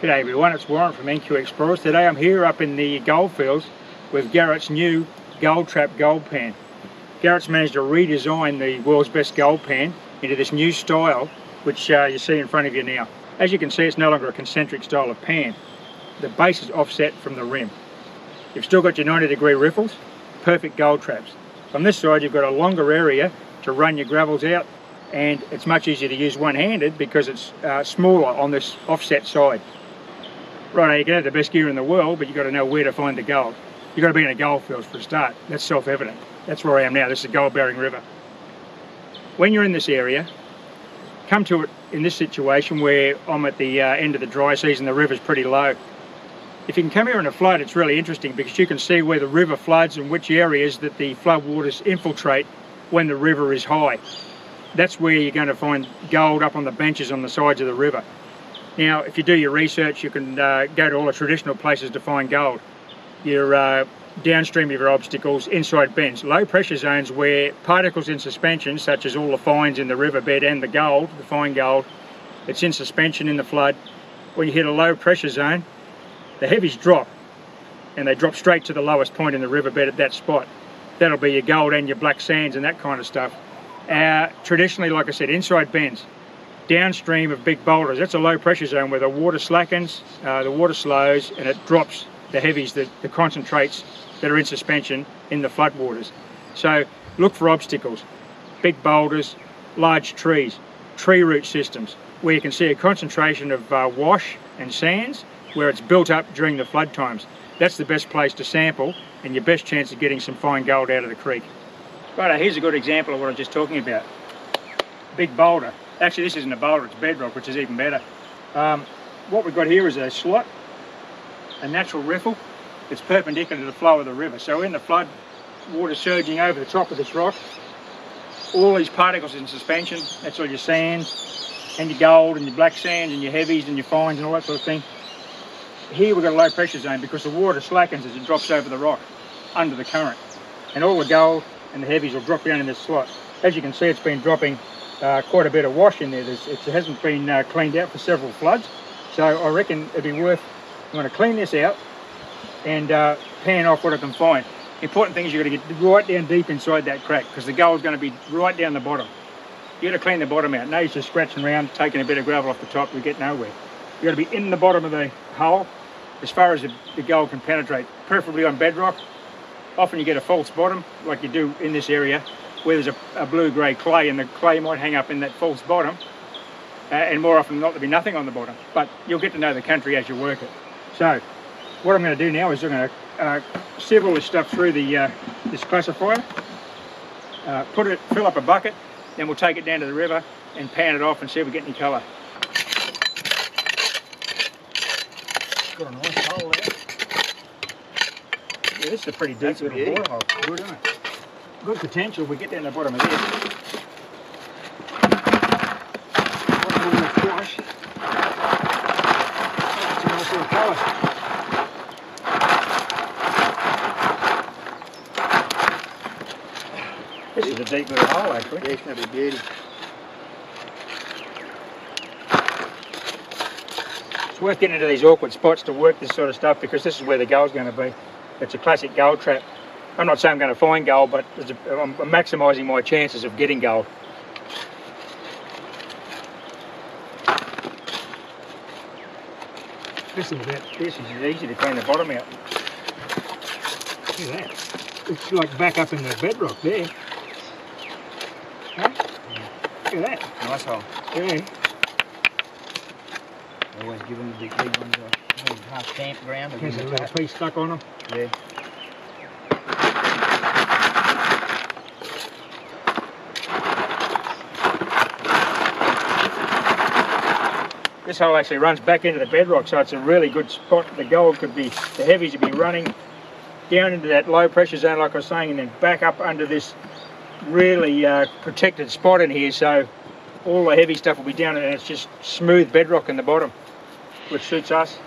G'day everyone, it's Warren from NQ Explorers. Today I'm here up in the goldfields with Garrett's new Gold Trap gold pan. Garrett's managed to redesign the world's best gold pan into this new style which you see in front of you now. As you can see, it's no longer a concentric style of pan. The base is offset from the rim. You've still got your 90-degree riffles, perfect gold traps. On this side you've got a longer area to run your gravels out, and it's much easier to use one-handed because it's smaller on this offset side. Right, you can have the best gear in the world, but you've got to know where to find the gold. You've got to be in a goldfields for a start. That's self-evident. That's where I am now. This is a gold-bearing river. When you're in this area, come to it in this situation where I'm at the end of the dry season, the river's pretty low. If you can come here in a flood, it's really interesting because you can see where the river floods and which areas that the flood waters infiltrate when the river is high. That's where you're going to find gold up on the benches on the sides of the river. Now, if you do your research, you can go to all the traditional places to find gold. You're downstream of your obstacles, inside bends, low pressure zones where particles in suspension, such as all the fines in the riverbed and the gold, the fine gold, it's in suspension in the flood. When you hit a low pressure zone, the heavies drop, and they drop straight to the lowest point in the riverbed at that spot. That'll be your gold and your black sands and that kind of stuff. Traditionally, like I said, inside bends, downstream of big boulders, that's a low pressure zone where the water slackens, the water slows, and it drops the heavies, the concentrates that are in suspension in the flood waters. So look for obstacles, big boulders, large trees, tree root systems, where you can see a concentration of wash and sands where it's built up during the flood times. That's the best place to sample and your best chance of getting some fine gold out of the creek. Right, here's a good example of what I was just talking about. Big boulder. Actually, this isn't a boulder, it's bedrock, which is even better. What we've got here is a slot, a natural riffle. It's perpendicular to the flow of the river. So in the flood, water surging over the top of this rock, all these particles in suspension, that's all your sand, and your gold, and your black sands, and your heavies, and your fines, and all that sort of thing. Here we've got a low pressure zone because the water slackens as it drops over the rock, under the current. And all the gold and the heavies will drop down in this slot. As you can see, it's been dropping quite a bit of wash in there. It hasn't been cleaned out for several floods, so I reckon it'd be worth, you want to clean this out and pan off what it can find. The important thing is you've got to get right down deep inside that crack because the gold's going to be right down the bottom. You've got to clean the bottom out. No use just scratching around, taking a bit of gravel off the top, you get nowhere. You've got to be in the bottom of the hole as far as the gold can penetrate, preferably on bedrock. Often you get a false bottom, like you do in this area, where there's a blue-grey clay, and the clay might hang up in that false bottom, and more often than not there'll be nothing on the bottom. But you'll get to know the country as you work it. So what I'm going to do now is I'm going to sieve all this stuff through the this classifier, fill up a bucket, then we'll take it down to the river and pan it off and see if we get any colour. Got a nice hole there. Yeah, this is a pretty deep little borehole. Good, isn't it? Good potential if we get down to the bottom of this. Wash. That's a nice little colour. This is a deep little hole actually. Yeah, it's going to be beauty. It's worth getting into these awkward spots to work this sort of stuff because this is where the gold's going to be. It's a classic gold trap. I'm not saying I'm going to find gold, but I'm maximising my chances of getting gold. This is easy to clean the bottom out. Look at that. It's like back up in the bedrock there. Huh? Look at that. Nice hole. Yeah. Always give them the big ones half stamped ground. There's a little piece stuck on them. Yeah. This hole actually runs back into the bedrock, so it's a really good spot. The gold could be, the heavies would be running down into that low pressure zone like I was saying, and then back up under this really protected spot in here, so all the heavy stuff will be down and it's just smooth bedrock in the bottom, which suits us.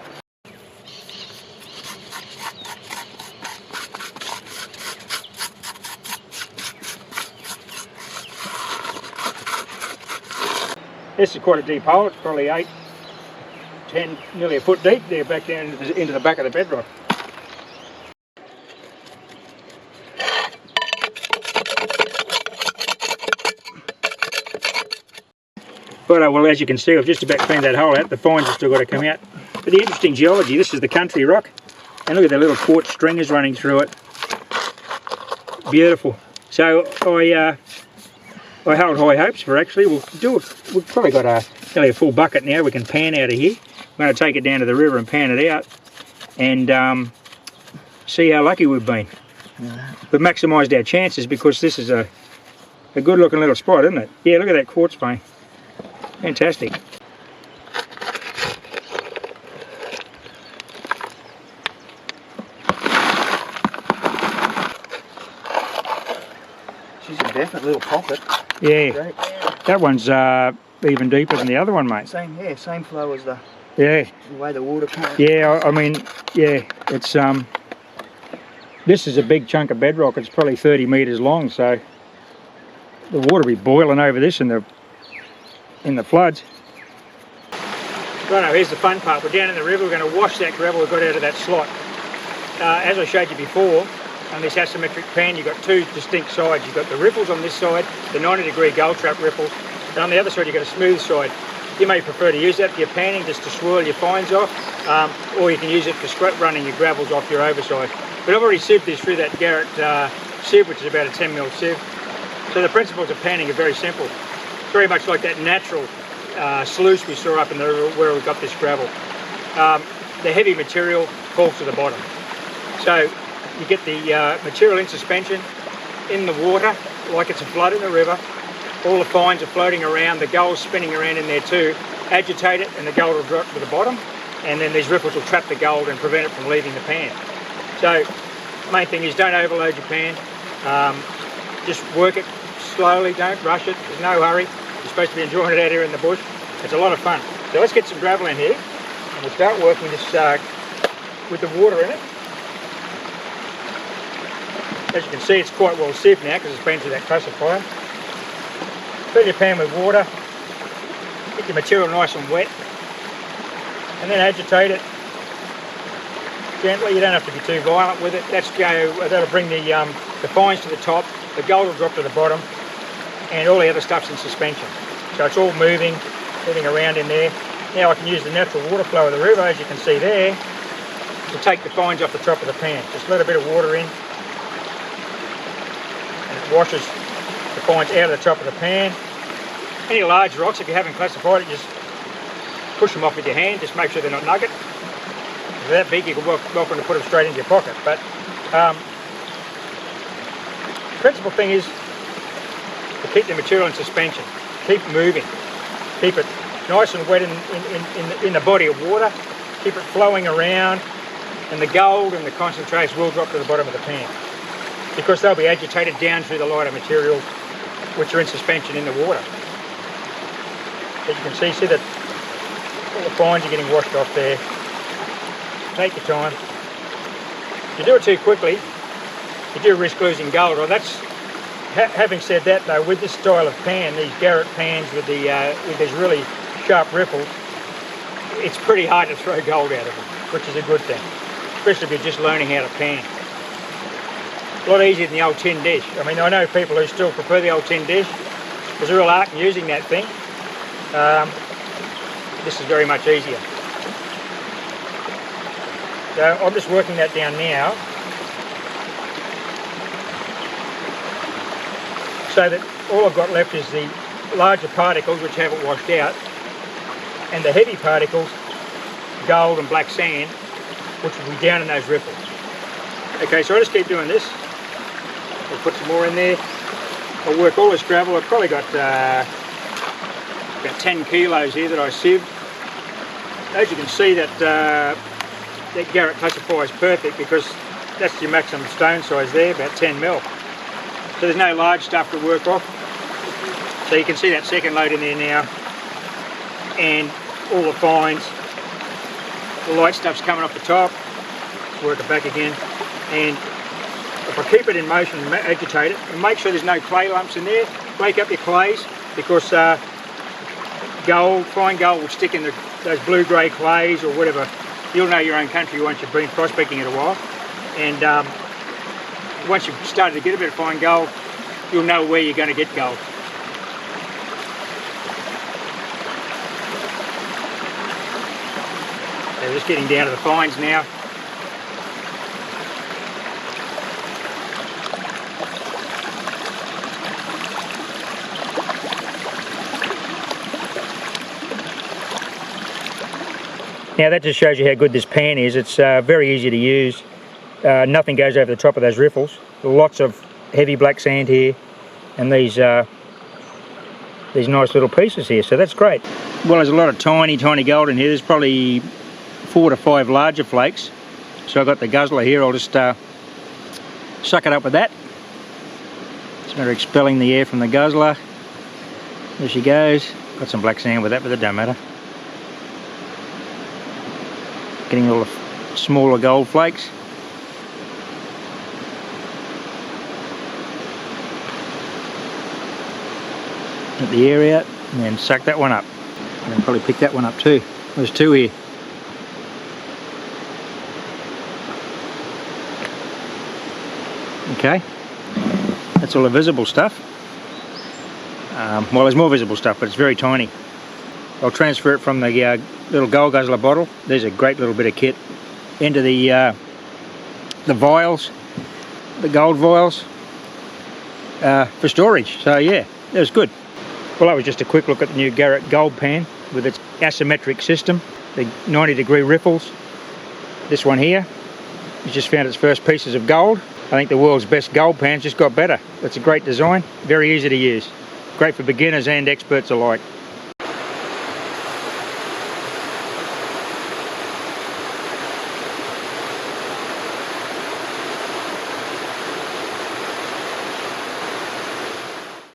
This is quite a deep hole, it's probably 8 10, nearly a foot deep there, back down into the back of the bedrock. But well, as you can see, I've just about cleaned that hole out. The fines have still got to come out. But the interesting geology, this is the country rock. And look at the little quartz stringers running through it. Beautiful. So I hold high hopes for actually. We've probably got nearly a full bucket now we can pan out of here. I'm going to take it down to the river and pan it out and see how lucky we've been. Yeah. We've maximised our chances because this is a good looking little spot, isn't it? Yeah, look at that quartz vein. Fantastic. She's a definite little pocket. Yeah. Great. That one's even deeper than the other one, mate. Same flow as the way the water comes. Yeah, I mean, yeah, it's this is a big chunk of bedrock. It's probably 30 metres long, so the water will be boiling over this in the floods. Righto, here's the fun part. We're down in the river. We're going to wash that gravel we got out of that slot. As I showed you before, on this asymmetric pan, you've got two distinct sides. You've got the riffles on this side, the 90-degree gold trap riffles, and on the other side you've got a smooth side. You may prefer to use that for your panning, just to swirl your fines off, or you can use it for running your gravels off your overside. But I've already sieved this through that Garrett sieve, which is about a 10mm sieve. So the principles of panning are very simple. It's very much like that natural sluice we saw up in the river where we got this gravel. The heavy material falls to the bottom. So you get the material in suspension in the water, like it's a flood in the river. All the fines are floating around, the gold's spinning around in there too. Agitate it and the gold will drop to the bottom, and then these riffles will trap the gold and prevent it from leaving the pan. So the main thing is don't overload your pan. Just work it slowly, don't rush it, there's no hurry. You're supposed to be enjoying it out here in the bush. It's a lot of fun. So let's get some gravel in here and we'll start working this with the water in it. As you can see, it's quite well sieved now because it's been through that classifier. Fill your pan with water, get your material nice and wet, and then agitate it gently. You don't have to be too violent with it. That'll bring the fines to the top, the gold will drop to the bottom, and all the other stuff's in suspension. So it's all moving around in there. Now I can use the natural water flow of the river, as you can see there, to take the fines off the top of the pan. Just let a bit of water in, and it washes the fines out of the top of the pan. Any large rocks, if you haven't classified it, just push them off with your hand. Just make sure they're not nugget. If they're that big, you can welcome to put them straight into your pocket. But the principal thing is to keep the material in suspension. Keep moving. Keep it nice and wet in the body of water. Keep it flowing around, and the gold and the concentrates will drop to the bottom of the pan because they'll be agitated down through the lighter materials which are in suspension in the water. As you can see that all the fines are getting washed off there. Take your time. If you do it too quickly, you do risk losing gold. Well, having said that though, with this style of pan, these Garrett pans with these really sharp riffles, it's pretty hard to throw gold out of them, which is a good thing, especially if you're just learning how to pan. A lot easier than the old tin dish. I mean, I know people who still prefer the old tin dish. There's a real art in using that thing. This is very much easier. So I'm just working that down now, so that all I've got left is the larger particles which haven't washed out, and the heavy particles, gold and black sand, which will be down in those riffles. Okay, so I'll just keep doing this. I'll put some more in there. I'll work all this gravel. I've probably got about 10 kilos here that I sieved. As you can see, that Garrett classifier is perfect because that's your maximum stone size there, about 10mm. So there's no large stuff to work off. So you can see that second load in there now, and all the fines. The light stuff's coming off the top. Work it back again, and if I keep it in motion and agitate it, and make sure there's no clay lumps in there, break up your clays, because fine gold will stick in the those blue-grey clays or whatever. You'll know your own country once you've been prospecting it a while. And once you've started to get a bit of fine gold, you'll know where you're going to get gold. So just getting down to the fines now. Now that just shows you how good this pan is. It's very easy to use. Nothing goes over the top of those riffles. Lots of heavy black sand here, and these nice little pieces here, so that's great. Well, there's a lot of tiny gold in here. There's probably 4 to 5 larger flakes. So I've got the guzzler here. I'll just suck it up with that. It's a matter of expelling the air from the guzzler. There she goes. Got some black sand with that, but it don't matter. Getting all the smaller gold flakes. Get the air out and then suck that one up. And then probably pick that one up too. There's 2 here. Okay, that's all the visible stuff. Well, there's more visible stuff, but it's very tiny. I'll transfer it from the little gold guzzler bottle. There's a great little bit of kit into the vials, the gold vials, for storage. So yeah, that was good. Well, that was just a quick look at the new Garrett gold pan with its asymmetric system, the 90-degree riffles. This one here, it's just found its first pieces of gold. I think the world's best gold pan's just got better. It's a great design, very easy to use. Great for beginners and experts alike.